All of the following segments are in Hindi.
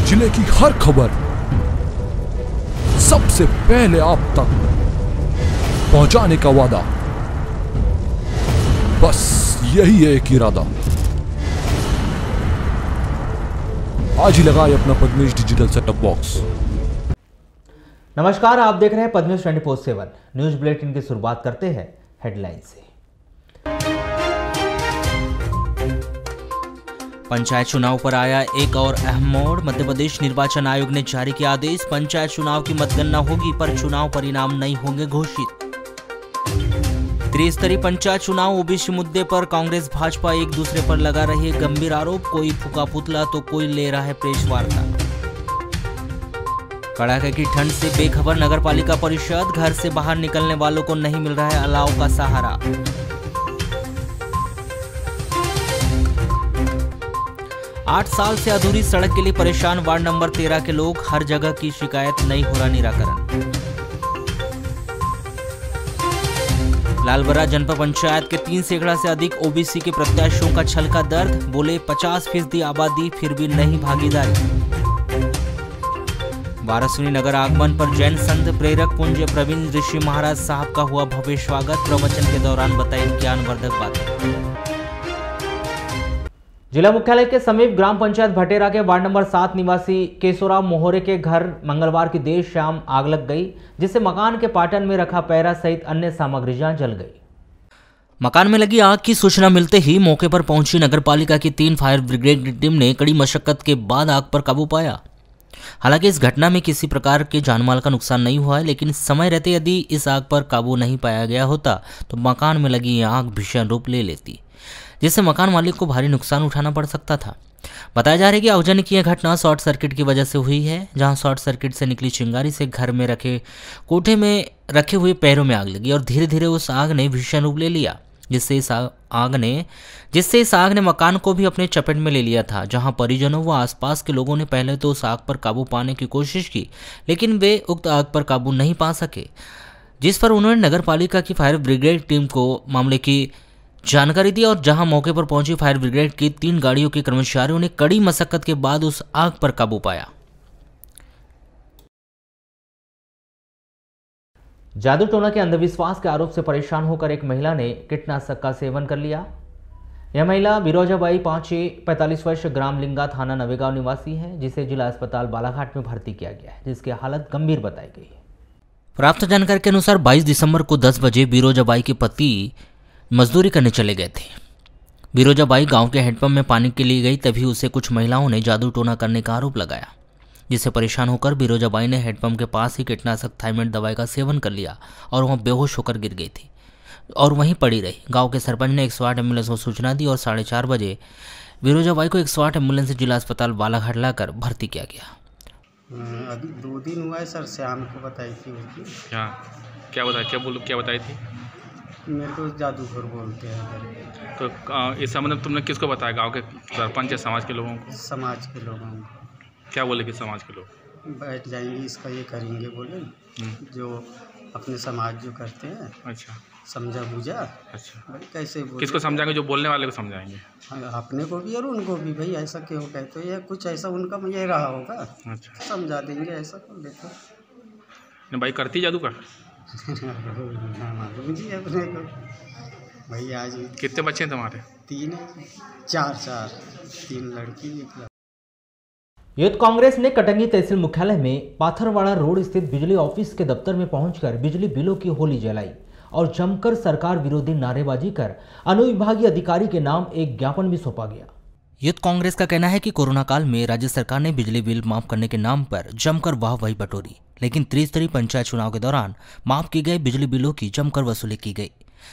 जिले की हर खबर सबसे पहले आप तक पहुंचाने का वादा, बस यही है एक इरादा। आज ही लगाए अपना पद्मेश डिजिटल सेटअप बॉक्स। नमस्कार, आप देख रहे हैं पद्मेश 24/7 न्यूज बुलेटिन की शुरुआत करते हैं हेडलाइन से। पंचायत चुनाव पर आया एक और अहम मोड़। मध्य प्रदेश निर्वाचन आयोग ने जारी किया आदेश। पंचायत चुनाव की मतगणना होगी पर चुनाव परिणाम नहीं होंगे घोषित। त्रिस्तरीय पंचायत चुनाव ओबीसी मुद्दे पर कांग्रेस भाजपा एक दूसरे पर लगा रही है गंभीर आरोप। कोई फूका पुतला तो कोई ले रहा है प्रेस वार्ता। कड़ाके की ठंड से बेखबर नगरपालिका परिषद। घर से बाहर निकलने वालों को नहीं मिल रहा है अलाव का सहारा। 8 साल से अधूरी सड़क के लिए परेशान वार्ड नंबर 13 के लोग। हर जगह की शिकायत नहीं हो रहा निराकरण। लालबरा जनपद पंचायत के 3 सैकड़ा से अधिक ओबीसी के प्रत्याशियों का छलका दर्द। बोले 50% आबादी फिर भी नहीं भागीदारी। वाराणसी नगर आगमन पर जैन संत प्रेरक पूज्य प्रवीण ऋषि महाराज साहब का हुआ भव्य स्वागत। प्रवचन के दौरान बताई ज्ञानवर्धक बातें। जिला मुख्यालय के समीप ग्राम पंचायत भटेरा के वार्ड नंबर 7 निवासी केशोराम मोहरे के घर मंगलवार की देर शाम आग लग गई, जिससे मकान के पाटन में रखा पैरा सहित अन्य सामग्रियां जल गई। मकान में लगी आग की सूचना मिलते ही मौके पर पहुंची नगरपालिका की 3 फायर ब्रिगेड की टीम ने कड़ी मशक्कत के बाद आग पर काबू पाया। हालांकि इस घटना में किसी प्रकार के जानमाल का नुकसान नहीं हुआ है, लेकिन समय रहते यदि इस आग पर काबू नहीं पाया गया होता तो मकान में लगी आग भीषण रूप ले लेती, जिससे मकान मालिक को भारी नुकसान उठाना पड़ सकता था। बताया जा रहा है कि आगजनी की यह घटना शॉर्ट सर्किट की वजह से हुई है, जहां शॉर्ट सर्किट से निकली चिंगारी से घर में रखे कोठे में रखे हुए पैरों में आग लगी और धीरे धीरे उस आग ने भीषण रूप ले लिया, जिससे इस आग ने मकान को भी अपने चपेट में ले लिया था। जहां परिजनों व आसपास के लोगों ने पहले तो उस आग पर काबू पाने की कोशिश की, लेकिन वे उक्त आग पर काबू नहीं पा सके, जिस पर उन्होंने नगरपालिका की फायर ब्रिगेड टीम को मामले की जानकारी दी और जहां मौके पर पहुंची फायर ब्रिगेड की 3 गाड़ियों के कर्मचारियों ने कड़ी मशक्कत के बाद उस आग पर काबू पाया। जादू टोना के अंधविश्वास के आरोप से परेशान होकर एक महिला ने कीटनाशक का सेवन कर लिया। यह महिला बिरोजाबाई 45 वर्ष ग्राम लिंगा थाना नवेगांव निवासी है, जिसे जिला अस्पताल बालाघाट में भर्ती किया गया है, जिसकी हालत गंभीर बताई गई है। प्राप्त जानकारी के अनुसार 22 दिसंबर को 10 बजे बिरोजाबाई के पति मजदूरी करने चले गए थे। बिरोजाबाई गांव के हैंडपंप में पानी के लिए गई, तभी उसे कुछ महिलाओं ने जादू टोना करने का आरोप लगाया, जिससे परेशान होकर बिरोजाबाई ने हैंडपंप के पास ही कीटनाशक थाइमेट दवाई का सेवन कर लिया और वह बेहोश होकर गिर गई थी और वहीं पड़ी रही। गांव के सरपंच ने 108 एम्बुलेंस को सूचना दी और 4:30 बजे बिरोजाबाई को 108 एम्बुलेंस से जिला अस्पताल बालाघाट लाकर भर्ती किया गया। अभी 2 दिन हुआ है सर, शाम को बताई थी उसकी। क्या बताई थी? मेरे को जादूगर बोलते हैं। तो इसका मतलब तुमने किसको बताया? गांव के सरपंच या समाज के लोगों को? समाज के लोगों को। क्या बोले कि समाज के लोग बैठ जाएंगे, इसका ये करेंगे बोले, जो अपने समाज जो करते हैं। अच्छा, समझा बुझा। अच्छा, भाई कैसे बोले? किसको समझाएंगे? जो बोलने वाले को समझाएंगे? अपने को भी और उनको भी। भाई ऐसा क्यों कहते हो, ये कुछ ऐसा उनका ये रहा होगा। अच्छा, समझा देंगे ऐसा को। देखो नहीं भाई, करती जादू का मालूम जी अपने को। भाई आज कितने बच्चे हैं तुम्हारे? 3 4 3 लड़की 1 लड़का। यूथ कांग्रेस ने कटंगी तहसील मुख्यालय में पाथरवाड़ा रोड स्थित बिजली ऑफिस के दफ्तर में पहुंचकर बिजली बिलों की होली जलाई और जमकर सरकार विरोधी नारेबाजी कर अनुविभागीय अधिकारी के नाम एक ज्ञापन भी सौंपा गया। यूथ कांग्रेस का कहना है कि कोरोना काल में राज्य सरकार ने बिजली बिल माफ करने के नाम पर जमकर वाहवाही बटोरी, लेकिन त्रिस्तरीय पंचायत चुनाव के दौरान माफ किए गए बिजली बिलों की जमकर वसूली की गई।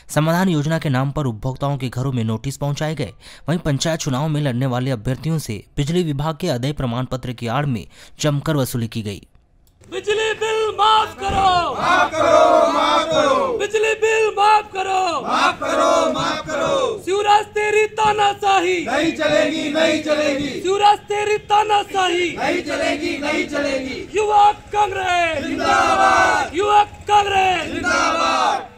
समाधान योजना के नाम पर उपभोक्ताओं के घरों में नोटिस पहुंचाए गए। वहीं पंचायत चुनाव में लड़ने वाले अभ्यर्थियों से बिजली विभाग के अदेय प्रमाण पत्र की आड़ में जमकर वसूली की गई। बिजली बिल माफ करो, माफ करो, माफ करो। बिजली बिल माफ करो, माफ करो, माफ करो। शिवराज तेरी तानाशाही नहीं चलेगी, नहीं चलेगी। शिवराज तेरी तानाशाही नहीं चलेगी, नहीं चलेगी। युवा कांग्रेस जिंदाबाद, युवा कांग्रेस जिंदाबाद।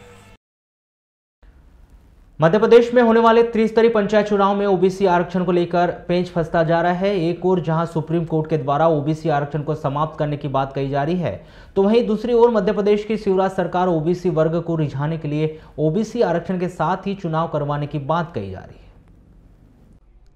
मध्य प्रदेश में होने वाले त्रिस्तरीय पंचायत चुनाव में ओबीसी आरक्षण को लेकर पेंच फंसता जा रहा है। एक ओर जहां सुप्रीम कोर्ट के द्वारा ओबीसी आरक्षण को समाप्त करने की बात कही जा रही है, तो वहीं दूसरी ओर मध्य प्रदेश की शिवराज सरकार ओबीसी वर्ग को रिझाने के लिए ओबीसी आरक्षण के साथ ही चुनाव करवाने की बात कही जा रही है।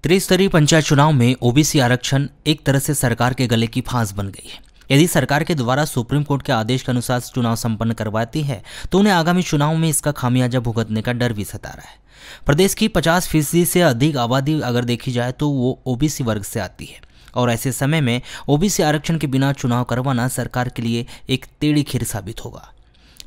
त्रिस्तरीय पंचायत चुनाव में ओबीसी आरक्षण एक तरह से सरकार के गले की फांस बन गई है। यदि सरकार के द्वारा सुप्रीम कोर्ट के आदेश के अनुसार चुनाव संपन्न करवाती है तो उन्हें आगामी चुनाव में इसका खामियाजा भुगतने का डर भी सता रहा है। प्रदेश की 50% से अधिक आबादी अगर देखी जाए तो वो ओबीसी वर्ग से आती है और ऐसे समय में ओबीसी आरक्षण के बिना चुनाव करवाना सरकार के लिए एक टेढ़ी खीर साबित होगा।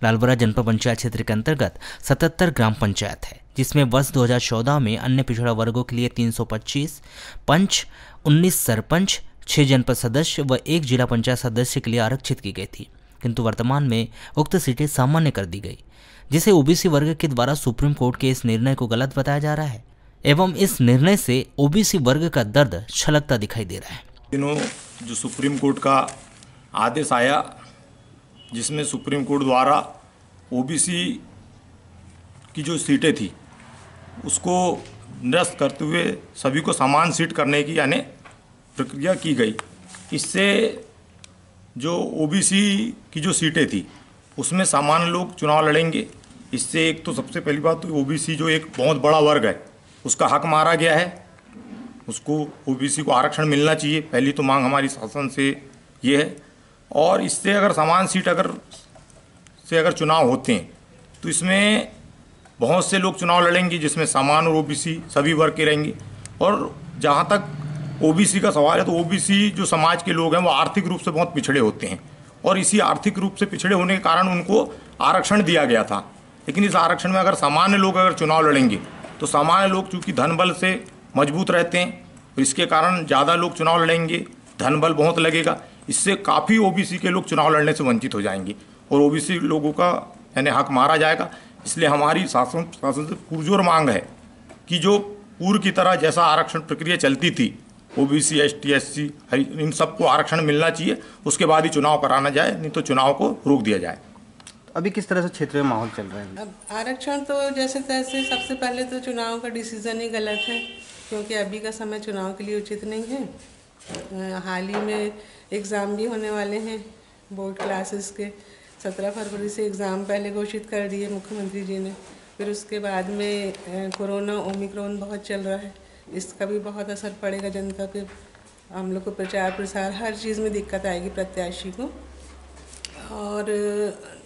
लालबरा जनपद पंचायत क्षेत्र के अंतर्गत 77 ग्राम पंचायत है, जिसमें वर्ष 2014 में अन्य पिछड़ा वर्गों के लिए 325 पंच, 19 सरपंच, 6 जनपद सदस्य व 1 जिला पंचायत सदस्य के लिए आरक्षित की गई थी, किंतु वर्तमान में उक्त सीटें सामान्य कर दी गई, जिसे ओबीसी वर्ग के द्वारा सुप्रीम कोर्ट के इस निर्णय को गलत बताया जा रहा है एवं इस निर्णय से ओबीसी वर्ग का दर्द छलकता दिखाई दे रहा है। दिनों जो सुप्रीम कोर्ट का आदेश आया, जिसमें सुप्रीम कोर्ट द्वारा ओबीसी की जो सीटें थी उसको निरस्त करते हुए सभी को समान सीट करने की यानी प्रक्रिया की गई। इससे जो ओबीसी की जो सीटें थी उसमें सामान्य लोग चुनाव लड़ेंगे। इससे एक तो सबसे पहली बात तो ओबीसी जो एक बहुत बड़ा वर्ग है उसका हक मारा गया है, उसको ओबीसी को आरक्षण मिलना चाहिए, पहली तो मांग हमारी शासन से ये है। और इससे अगर समान सीट अगर चुनाव होते हैं तो इसमें बहुत से लोग चुनाव लड़ेंगे, जिसमें सामान्य और ओबीसी सभी वर्ग के रहेंगे। और जहाँ तक ओबीसी का सवाल है तो ओबीसी जो समाज के लोग हैं वो आर्थिक रूप से बहुत पिछड़े होते हैं और इसी आर्थिक रूप से पिछड़े होने के कारण उनको आरक्षण दिया गया था। लेकिन इस आरक्षण में अगर सामान्य लोग अगर चुनाव लड़ेंगे तो सामान्य लोग चूँकि धन बल से मजबूत रहते हैं तो इसके कारण ज़्यादा लोग चुनाव लड़ेंगे, धन बल बहुत लगेगा, इससे काफ़ी ओबीसी के लोग चुनाव लड़ने से वंचित हो जाएंगे और ओबीसी लोगों का यानी हक मारा जाएगा। इसलिए हमारी शासन से पुरजोर मांग है कि जो पूर्व की तरह जैसा आरक्षण प्रक्रिया चलती थी ओबीसी, एसटी, एससी इन सबको आरक्षण मिलना चाहिए, उसके बाद ही चुनाव कराना जाए, नहीं तो चुनाव को रोक दिया जाए। अभी किस तरह से क्षेत्र में माहौल चल रहा है? अब आरक्षण तो जैसे तैसे सबसे पहले तो चुनाव का डिसीज़न ही गलत है, क्योंकि अभी का समय चुनाव के लिए उचित नहीं है। हाल ही में एग्ज़ाम भी होने वाले हैं बोर्ड क्लासेस के। 17 फरवरी से एग्ज़ाम पहले घोषित कर दिए मुख्यमंत्री जी ने, फिर उसके बाद में कोरोना ओमिक्रॉन बहुत चल रहा है, इसका भी बहुत असर पड़ेगा जनता पे। हम लोग को प्रचार प्रसार हर चीज़ में दिक्कत आएगी प्रत्याशी को। और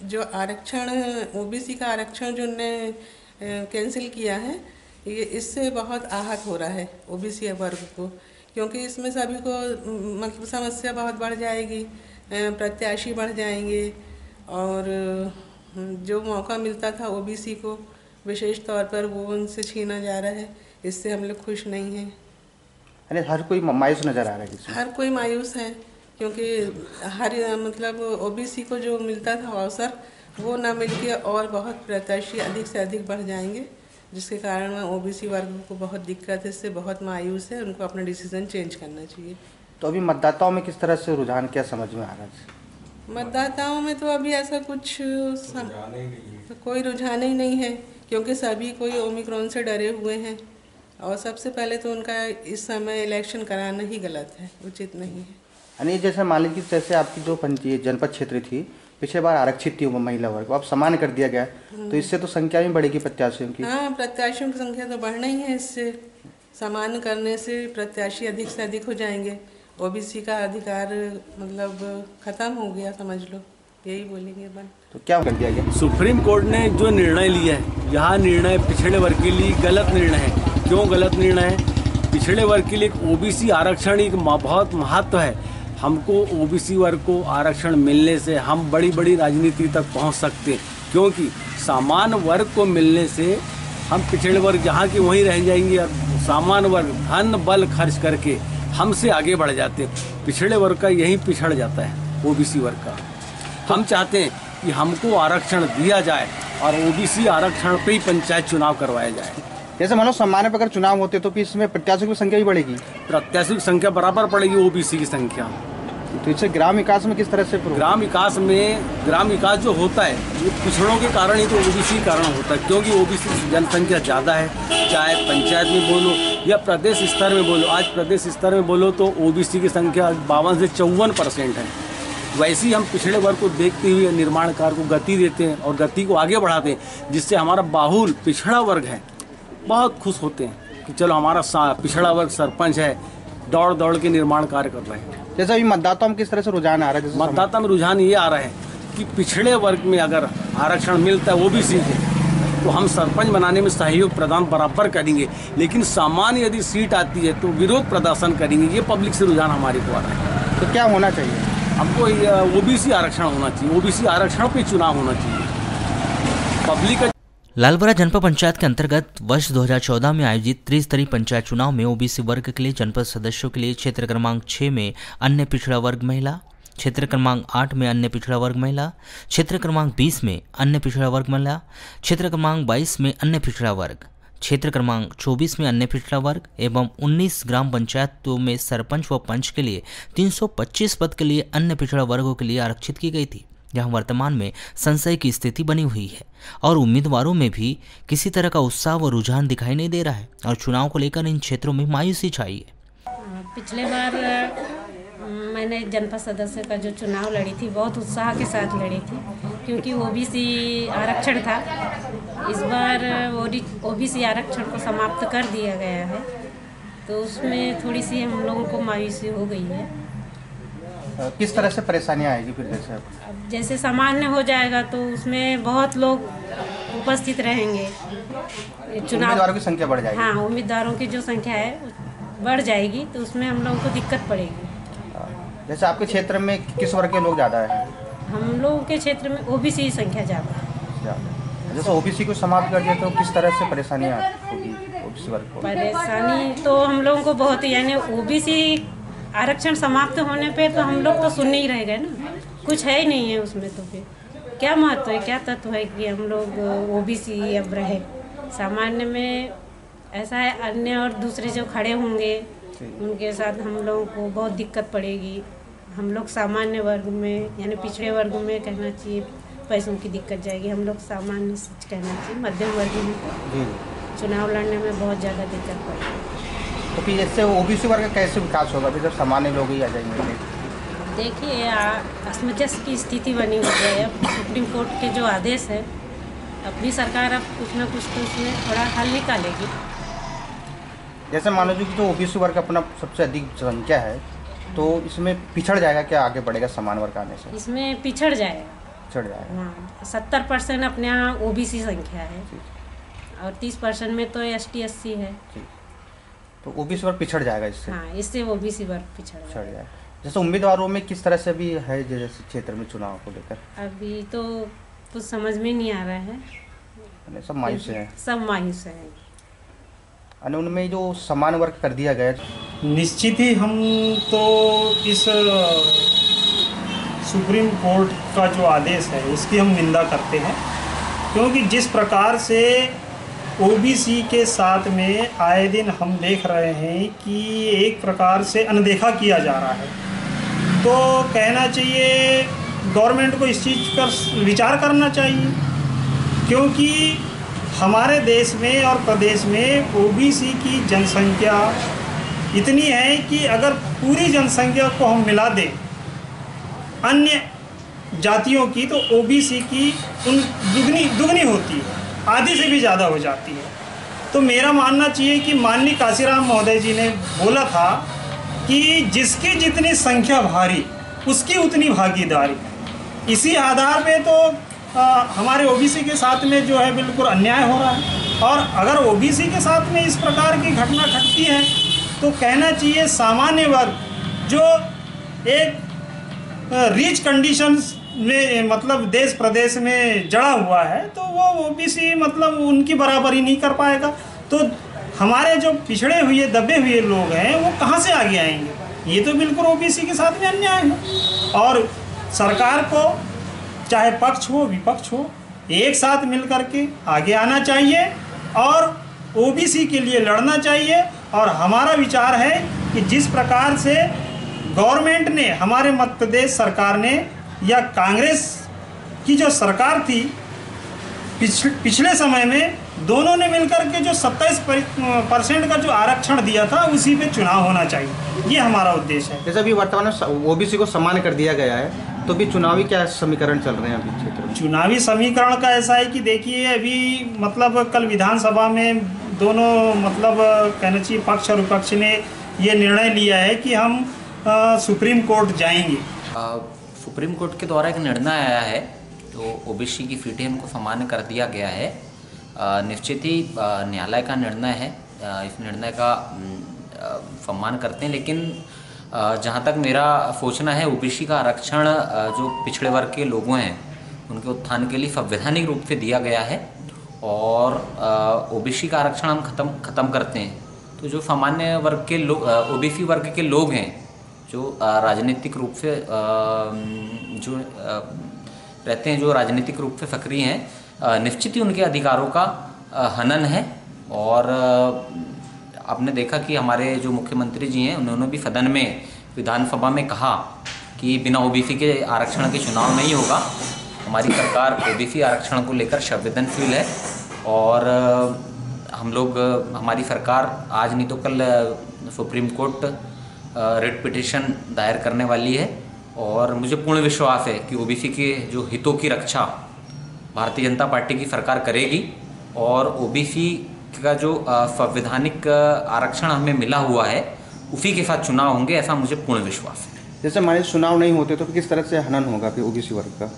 जो आरक्षण ओबीसी का आरक्षण जो उन्होंने कैंसिल किया है, ये इससे बहुत आहत हो रहा है ओबीसी वर्ग को, क्योंकि इसमें सभी को मतलब समस्या बहुत बढ़ जाएगी, प्रत्याशी बढ़ जाएंगे और जो मौका मिलता था ओबीसी को विशेष तौर पर वो उनसे छीना जा रहा है। इससे हम लोग खुश नहीं हैं। अरे हर कोई मायूस नज़र आ रहा है। हर कोई मायूस है, क्योंकि हर मतलब ओबीसी को जो मिलता था अवसर वो ना मिलके और बहुत प्रत्याशी अधिक से अधिक बढ़ जाएंगे, जिसके कारण ओबीसी वर्ग को बहुत दिक्कत है, इससे बहुत मायूस है, उनको अपना डिसीज़न चेंज करना चाहिए। तो अभी मतदाताओं में किस तरह से रुझान क्या समझ में आ रहा है? मतदाताओं में तो अभी ऐसा कुछ कोई रुझान ही नहीं है, क्योंकि सभी कोई ओमिक्रॉन से डरे हुए हैं और सबसे पहले तो उनका इस समय इलेक्शन कराना ही गलत है, उचित नहीं है। यानी जैसे मान लीजिए जैसे आपकी जो जनपद क्षेत्र थी पिछले बार आरक्षित थी वो महिला वर्ग को, अब सामान्य कर दिया गया, तो इससे तो संख्या भी बढ़ेगी प्रत्याशियों की। हाँ, प्रत्याशियों की संख्या तो बढ़ना ही है, इससे सामान्य करने से प्रत्याशी अधिक से अधिक हो जाएंगे, ओबीसी का अधिकार मतलब खत्म हो गया समझ लो, यही बोलेंगे अपन। तो क्या कर दिया गया? सुप्रीम कोर्ट ने जो निर्णय लिया है, यह निर्णय पिछड़े वर्ग के लिए गलत निर्णय है। क्यों गलत निर्णय है? पिछड़े वर्ग के लिए ओबीसी आरक्षण एक बहुत महत्व है। हमको ओबीसी वर्ग को आरक्षण मिलने से हम बड़ी बड़ी राजनीति तक पहुंच सकते हैं, क्योंकि सामान्य वर्ग को मिलने से हम पिछड़े वर्ग जहां के वहीं रह जाएंगे और सामान्य वर्ग धन बल खर्च करके हमसे आगे बढ़ जाते हैं। पिछड़े वर्ग का यही पिछड़ जाता है ओबीसी वर्ग का। हम चाहते हैं कि हमको आरक्षण दिया जाए और ओबीसी आरक्षण पे ही पंचायत चुनाव करवाया जाए। जैसे मानो सामान्य पर अगर चुनाव होते तो फिर इसमें प्रत्याशियों की संख्या भी बढ़ेगी। प्रत्याशियों की संख्या बराबर पड़ेगी ओबीसी की संख्या। तो इससे ग्राम विकास में किस तरह से ग्राम विकास जो होता है ये पिछड़ों के कारण ही तो ओबीसी के कारण होता है, क्योंकि ओबीसी जनसंख्या ज़्यादा है, चाहे पंचायत में बोलो या प्रदेश स्तर में बोलो। आज प्रदेश स्तर में बोलो तो ओबीसी की संख्या 52 से 54% है। वैसे ही हम पिछड़े वर्ग को देखते हुए निर्माण कार्य को गति देते हैं और गति को आगे बढ़ाते हैं, जिससे हमारा बाहुल पिछड़ा वर्ग है बहुत खुश होते हैं कि चलो हमारा पिछड़ा वर्ग सरपंच है, दौड़ दौड़ के निर्माण कार्य कर रहे हैं। जैसे अभी मतदाताओं में किस तरह से रुझान आ रहा है? मतदाता में रुझान ये आ रहा है कि पिछड़े वर्ग में अगर आरक्षण मिलता है ओबीसी के, तो हम सरपंच बनाने में सहयोग प्रदान बराबर करेंगे, लेकिन सामान्य यदि सीट आती है तो विरोध प्रदर्शन करेंगे। ये पब्लिक से रुझान हमारे को आ रहा है। तो क्या होना चाहिए? हमको ओबीसी आरक्षण होना चाहिए, ओबीसी आरक्षण पे चुनाव होना चाहिए। पब्लिक लालबरा जनपद पंचायत के अंतर्गत वर्ष 2014 में आयोजित त्रिस्तरीय पंचायत चुनाव में ओबीसी वर्ग के लिए जनपद सदस्यों के लिए क्षेत्र क्रमांक 6 में अन्य पिछड़ा वर्ग महिला, क्षेत्र क्रमांक 8 में अन्य पिछड़ा वर्ग महिला, क्षेत्र क्रमांक 20 में अन्य पिछड़ा वर्ग महिला, क्षेत्र क्रमांक 22 में अन्य पिछड़ा वर्ग, क्षेत्र क्रमांक 24 में अन्य पिछड़ा वर्ग एवं 19 ग्राम पंचायतों में सरपंच व पंच के लिए 325 पद के लिए अन्य पिछड़ा वर्गों के लिए आरक्षित की गई थी, जहां वर्तमान में संशय की स्थिति बनी हुई है और उम्मीदवारों में भी किसी तरह का उत्साह व रुझान दिखाई नहीं दे रहा है और चुनाव को लेकर इन क्षेत्रों में मायूसी छाई है। पिछले बार मैंने जनपद सदस्य का जो चुनाव लड़ी थी बहुत उत्साह के साथ लड़ी थी, क्योंकि ओबीसी आरक्षण था। इस बार ओबीसी आरक्षण को समाप्त कर दिया गया है, तो उसमें थोड़ी सी हम लोगों को मायूसी हो गई है। किस तरह से परेशानियाँ आएगी फिर? जैसे सामान्य हो जाएगा तो उसमें बहुत लोग उपस्थित रहेंगे, उम्मीदवारों की संख्या बढ़ जाएगी। हाँ, उम्मीदवारों की जो संख्या है बढ़ जाएगी, तो उसमें हम लोगों को दिक्कत पड़ेगी। जैसे आपके क्षेत्र में किस वर्ग के लोग ज़्यादा हैं? हम लोगों के क्षेत्र में ओबीसी की संख्या ज़्यादा है। जैसे ओबीसी को समाप्त कर दिया तो किस तरह से परेशानियाँ होगी ओबीसी वर्ग को? परेशानी तो हम लोगों को बहुत, यानी ओबीसी आरक्षण समाप्त होने पे तो हम लोग तो सुनने ही रह गए ना, कुछ है ही नहीं है उसमें। तो फिर क्या महत्व है, क्या तत्व है कि हम लोग ओबीसी अब रहे? सामान्य में ऐसा है, अन्य और दूसरे जो खड़े होंगे उनके साथ हम लोगों को बहुत दिक्कत पड़ेगी। हम लोग सामान्य वर्ग में यानी पिछड़े वर्ग में कहना चाहिए पैसों की दिक्कत जाएगी, हम लोग सामान्य कहना चाहिए मध्यम वर्ग में चुनाव लड़ने में बहुत ज़्यादा दिक्कत पड़ेगी। तो फिर इससे ओबीसी वर्ग का कैसे विकास होगा फिर जब सामान्य लोग ही आ जाएंगे? देखिए, असमंजस की स्थिति बनी हुई है। अब सुप्रीम कोर्ट के जो आदेश है, अपनी सरकार अब कुछ ना कुछ तो उसमें थोड़ा हल निकालेगी। जैसे मान लीजिए कि जो ओबीसी वर्ग अपना सबसे अधिक संख्या है, तो इसमें पिछड़ जाएगा क्या आगे बढ़ेगा समान वर्ग आने से? इसमें पिछड़ जाएगा। हाँ, 70% अपने यहाँ ओबीसी संख्या है और 30% में तो ST SC है, तो ओबीसी वर्ग पिछड़ जाएगा इससे। हाँ, इससे ओबीसी वर्ग पिछड़ जाएगा। जैसे उम्मीदवारों में किस तरह से भी है जैसे क्षेत्र में चुनाव को लेकर? अभी तो कुछ समझ में नहीं आ रहा है, सब मायूस है। सब मायूस है। उनमें जो समान वर्ग कर दिया गया, निश्चित ही हम तो इस सुप्रीम कोर्ट का जो आदेश है उसकी हम निंदा करते हैं, क्योंकि जिस प्रकार से ओबीसी के साथ में आए दिन हम देख रहे हैं कि एक प्रकार से अनदेखा किया जा रहा है, तो कहना चाहिए गवर्नमेंट को इस चीज़ पर विचार करना चाहिए, क्योंकि हमारे देश में और प्रदेश में ओबीसी की जनसंख्या इतनी है कि अगर पूरी जनसंख्या को हम मिला दें अन्य जातियों की, तो ओबीसी की दुगनी होती है, आधी से भी ज़्यादा हो जाती है। तो मेरा मानना चाहिए कि माननीय काशीराम महोदय जी ने बोला था कि जिसकी जितनी संख्या भारी उसकी उतनी भागीदारी। इसी आधार पे तो हमारे ओबीसी के साथ में जो है बिल्कुल अन्याय हो रहा है, और अगर ओबीसी के साथ में इस प्रकार की घटना घटती है तो कहना चाहिए सामान्य वर्ग जो एक रिच कंडीशंस में मतलब देश प्रदेश में जड़ा हुआ है, तो वो ओबीसी मतलब उनकी बराबरी नहीं कर पाएगा। तो हमारे जो पिछड़े हुए दबे हुए लोग हैं वो कहाँ से आगे आएंगे? ये तो बिल्कुल ओबीसी के साथ में अन्याय है। और सरकार को चाहे पक्ष हो विपक्ष हो एक साथ मिल करके आगे आना चाहिए और ओबीसी के लिए लड़ना चाहिए। और हमारा विचार है कि जिस प्रकार से गवर्नमेंट ने, हमारे मध्य प्रदेश सरकार ने या कांग्रेस की जो सरकार थी पिछले समय में, दोनों ने मिलकर के जो 27% का जो आरक्षण दिया था उसी पे चुनाव होना चाहिए, ये हमारा उद्देश्य है। जैसे अभी वर्तमान में ओबीसी को सम्मान कर दिया गया है, तो भी चुनावी क्या समीकरण चल रहे हैं अभी क्षेत्र में? चुनावी समीकरण का ऐसा है कि देखिए, अभी मतलब कल विधानसभा में दोनों मतलब कहना चाहिए पक्ष और विपक्ष ने ये निर्णय लिया है कि हम सुप्रीम कोर्ट जाएंगे। सुप्रीम कोर्ट के द्वारा एक निर्णय आया है, तो ओबीसी की फीटें उनको सामान्य कर दिया गया है। निश्चित ही न्यायालय का निर्णय है, इस निर्णय का सम्मान करते हैं, लेकिन जहाँ तक मेरा सोचना है, ओबीसी का आरक्षण जो पिछड़े वर्ग के लोगों हैं उनके उत्थान के लिए संवैधानिक रूप से दिया गया है, और ओबीसी का आरक्षण हम ख़त्म करते हैं तो जो सामान्य वर्ग के लोग, ओबीसी वर्ग के लोग हैं, जो राजनीतिक रूप से जो रहते हैं, जो राजनीतिक रूप से सक्रिय हैं, निश्चित ही उनके अधिकारों का हनन है। और आपने देखा कि हमारे जो मुख्यमंत्री जी हैं, उन्होंने भी सदन में, विधानसभा में कहा कि बिना ओबीसी के आरक्षण के चुनाव नहीं होगा। हमारी सरकार ओबीसी आरक्षण को लेकर संवेदनशील है, और हम लोग, हमारी सरकार आज नहीं तो कल सुप्रीम कोर्ट रिट पिटीशन दायर करने वाली है, और मुझे पूर्ण विश्वास है कि ओबीसी के जो हितों की रक्षा भारतीय जनता पार्टी की सरकार करेगी, और ओबीसी का जो संवैधानिक आरक्षण हमें मिला हुआ है उसी के साथ चुनाव होंगे, ऐसा मुझे पूर्ण विश्वास है। जैसे हमारे चुनाव नहीं होते तो किस तरह से हनन होगा फिर ओबीसी वर्ग का?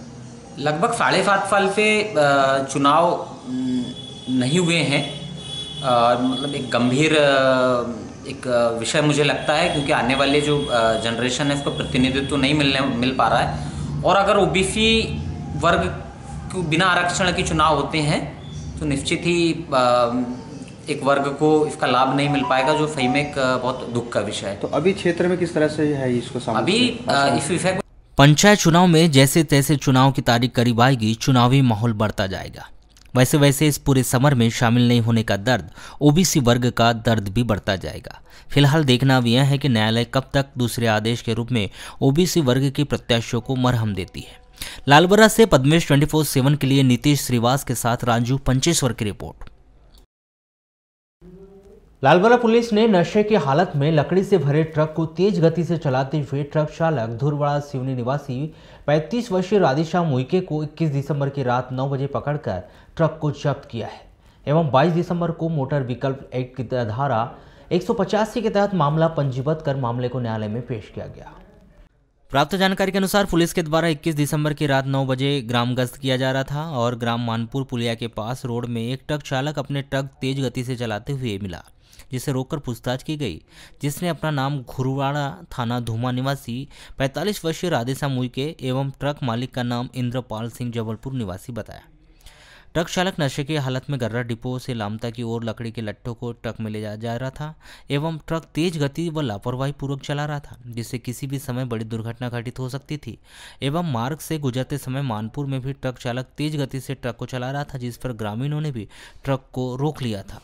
लगभग 7.5 साल से चुनाव नहीं हुए हैं, मतलब एक गंभीर एक विषय मुझे लगता है, क्योंकि आने वाले जो जनरेशन है उसको प्रतिनिधित्व नहीं मिल पा रहा है। और अगर ओबीसी वर्ग को बिना आरक्षण के चुनाव होते हैं तो निश्चित ही एक वर्ग को इसका लाभ नहीं मिल पाएगा, जो सही में एक बहुत दुख का विषय है। तो अभी क्षेत्र में किस तरह से है इसको सामने? अभी इस विषय को पंचायत चुनाव में जैसे तैसे चुनाव की तारीख करीब आएगी, चुनावी माहौल बढ़ता जाएगा। वैसे वैसे इस पूरे समर में शामिल नहीं होने का दर्द, ओबीसी वर्ग का दर्द भी बढ़ता जाएगा। फिलहाल देखना अब यह है कि न्यायालय कब तक दूसरे आदेश के रूप में ओबीसी वर्ग के प्रत्याशियों को मरहम देती है। लालबर्रा से पद्मेश 24/7 के लिए नीतीश श्रीवास के साथ राजू पंचेश्वर की रिपोर्ट। लालबर्रा पुलिस ने नशे की हालत में लकड़ी से भरे ट्रक को तेज गति से चलाते हुए ट्रक चालक धुरवाड़ा सिवनी निवासी 35 वर्षीय राधेश्याम मुइके को 21 दिसंबर की रात 9 बजे पकड़कर ट्रक को जब्त किया है, एवं 22 दिसंबर को मोटर व्हीकल एक्ट की धारा 185 के तहत मामला पंजीबद्ध कर मामले को न्यायालय में पेश किया गया। प्राप्त जानकारी के अनुसार पुलिस के द्वारा 21 दिसंबर की रात 9 बजे ग्राम गश्त किया जा रहा था, और ग्राम मानपुर पुलिया के पास रोड में एक ट्रक चालक अपने ट्रक तेज गति से चलाते हुए मिला, जिसे रोककर पूछताछ की गई, जिसने अपना नाम घुरवाड़ा थाना धूमा निवासी 45 वर्षीय राधेश्याम मुइके एवं ट्रक मालिक का नाम इंद्रपाल सिंह जबलपुर निवासी बताया। ट्रक चालक नशे की हालत में गर्रा डिपो से लामता की ओर लकड़ी के लट्ठों को ट्रक में ले जा रहा था, एवं ट्रक तेज गति व लापरवाही पूर्वक चला रहा था, जिससे किसी भी समय बड़ी दुर्घटना घटित हो सकती थी। एवं मार्ग से गुजरते समय मानपुर में भी ट्रक चालक तेज गति से ट्रक को चला रहा था, जिस पर ग्रामीणों ने भी ट्रक को रोक लिया था।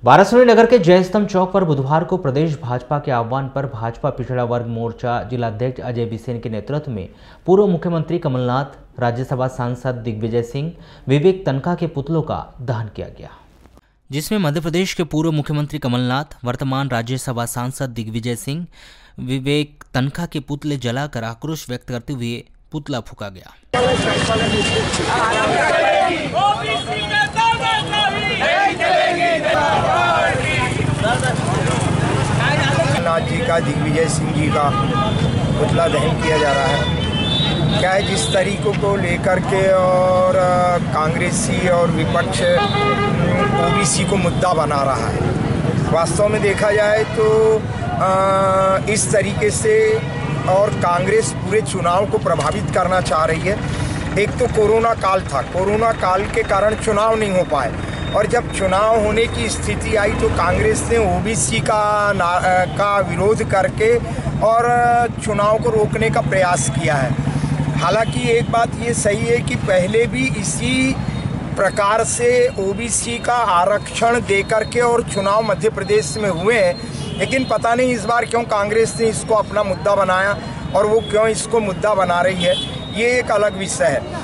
वाराणसी नगर के जयस्तंभ चौक पर बुधवार को प्रदेश भाजपा के आह्वान पर भाजपा पिछड़ा वर्ग मोर्चा जिलाध्यक्ष अजय बिसेन के नेतृत्व में पूर्व मुख्यमंत्री कमलनाथ, राज्यसभा सांसद दिग्विजय सिंह, विवेक तनखा के पुतलों का दहन किया गया, जिसमें मध्य प्रदेश के पूर्व मुख्यमंत्री कमलनाथ, वर्तमान राज्यसभा सांसद दिग्विजय सिंह, विवेक तनखा के पुतले जलाकर आक्रोश व्यक्त करते हुए पुतला फूंका गया। कमलनाथ जी का, दिग्विजय सिंह जी का पुतला दहन किया जा रहा है। क्या है, जिस तरीकों को लेकर के और कांग्रेसी और विपक्ष ओबीसी को मुद्दा बना रहा है, वास्तव में देखा जाए तो इस तरीके से और कांग्रेस पूरे चुनाव को प्रभावित करना चाह रही है। एक तो कोरोना काल था, कोरोना काल के कारण चुनाव नहीं हो पाए, और जब चुनाव होने की स्थिति आई तो कांग्रेस ने ओबीसी का विरोध करके और चुनाव को रोकने का प्रयास किया है। हालांकि एक बात ये सही है कि पहले भी इसी प्रकार से ओबीसी का आरक्षण देकर के और चुनाव मध्य प्रदेश में हुए हैं, लेकिन पता नहीं इस बार क्यों कांग्रेस ने इसको अपना मुद्दा बनाया और वो क्यों इसको मुद्दा बना रही है, ये एक अलग विषय है।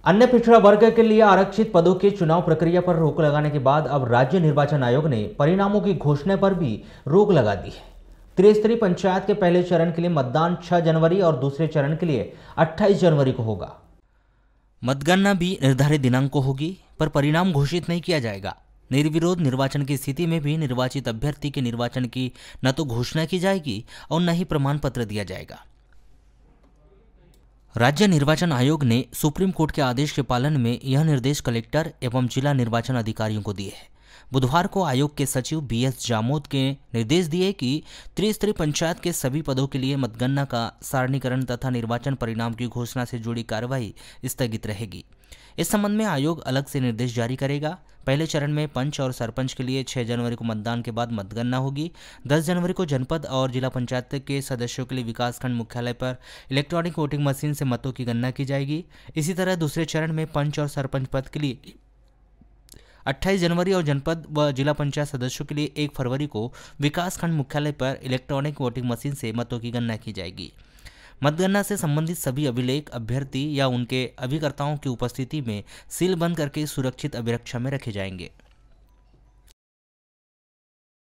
अन्य पिछड़ा वर्ग के लिए आरक्षित पदों के चुनाव प्रक्रिया पर रोक लगाने के बाद अब राज्य निर्वाचन आयोग ने परिणामों की घोषणा पर भी रोक लगा दी है। त्रिस्तरीय पंचायत के पहले चरण के लिए मतदान 6 जनवरी और दूसरे चरण के लिए 28 जनवरी को होगा। मतगणना भी निर्धारित दिनांक को होगी, पर परिणाम घोषित नहीं किया जाएगा। निर्विरोध निर्वाचन की स्थिति में भी निर्वाचित अभ्यर्थी के निर्वाचन की न तो घोषणा की जाएगी और न ही प्रमाण पत्र दिया जाएगा। राज्य निर्वाचन आयोग ने सुप्रीम कोर्ट के आदेश के पालन में यह निर्देश कलेक्टर एवं जिला निर्वाचन अधिकारियों को दिए हैं। बुधवार को आयोग के सचिव BS जामोद के निर्देश दिए कि त्रिस्तरीय पंचायत के सभी पदों के लिए मतगणना का सारणीकरण तथा निर्वाचन परिणाम की घोषणा से जुड़ी कार्रवाई स्थगित रहेगी। इस संबंध में आयोग अलग से निर्देश जारी करेगा। पहले चरण में पंच और सरपंच के लिए 6 जनवरी को मतदान के बाद मतगणना होगी। 10 जनवरी को जनपद और जिला पंचायत के सदस्यों के लिए विकासखंड मुख्यालय पर इलेक्ट्रॉनिक वोटिंग मशीन से मतों की गणना की जाएगी। इसी तरह दूसरे चरण में पंच और सरपंच पद के लिए 28 जनवरी और जनपद व जिला पंचायत सदस्यों के लिए 1 फरवरी को विकासखंड मुख्यालय पर इलेक्ट्रॉनिक वोटिंग मशीन से मतों की गणना की जाएगी। मतगणना से संबंधित सभी अभिलेख अभ्यर्थी या उनके अभिकर्ताओं की उपस्थिति में सील बंद करके सुरक्षित अभिरक्षा में रखे जाएंगे।